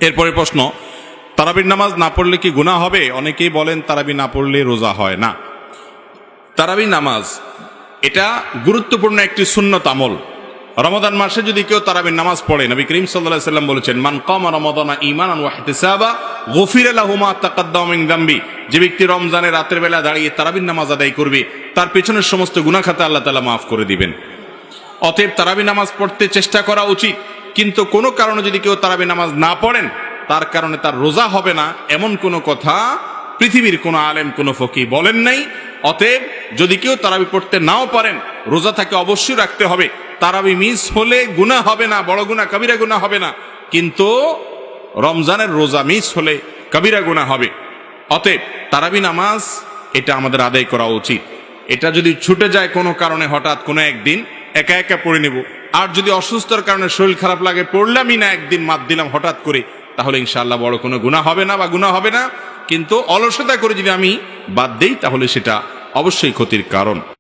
এরপরে প্রশ্ন, তারাবির নামাজ না পড়লে কি গুনাহ হবে? অনেকেই বলেন তারাবি না পড়লে রোজা হয় না। তারাবি নামাজ এটা গুরুত্বপূর্ণ একটি সুন্নত আমল। রমাদান মাসে যদি কেউ তারাবির নামাজ পড়ে, নবী করিম সাল্লাল্লাহু আলাইহি ওয়াসাল্লাম বলেছেন, মান কামা রমাদানা ঈমানান ওয়া ইহতিসাবা গুফিরা লাহু মা তাকাদ্দামা মিন যামবি। যে ব্যক্তি রমজানের রাতের বেলা দাঁড়িয়ে তারাবির নামাজ আদায় করবে, তার পেছনের সমস্ত গুনাহ খাতা আল্লাহ তাআলা মাফ করে দিবেন। অতএব তারাবি নামাজ পড়তে চেষ্টা করা উচিত। কিন্তু কোনো কারণে যদি কেউ তারাবি নামাজ না পড়েন, তার কারণে তার রোজা হবে না, এমন কোনো কথা পৃথিবীর কোনো আলেম, কোনো ফকি বলেন নাই। অতএব যদি কেউ তারাবি পড়তে নাও পারেন, রোজা তাকে অবশ্যই রাখতে হবে। তারাবি মিস হলে গুনাহ হবে না, বড় গুনাহ কবিরা গুনাহ হবে না, কিন্তু রমজানের রোজা মিস হলে কবিরা গুনাহ হবে। অতএব তারাবি নামাজ এটা আমাদের আদায় করা উচিত। এটা যদি ছুটে যায় কোনো কারণে, হঠাৎ কোনো একদিন একা একা পড়ে নেব। আর যদি অসুস্থতার কারণে শরীর খারাপ লাগে, পড়লামই না, একদিন মাত দিলাম হঠাৎ করে, তাহলে ইনশাআল্লাহ বড় কোনো গুনাহ হবে না বা গুনাহ হবে না। কিন্তু অলসতা করে যদি আমি বাদ দেই, তাহলে সেটা অবশ্যই ক্ষতির কারণ।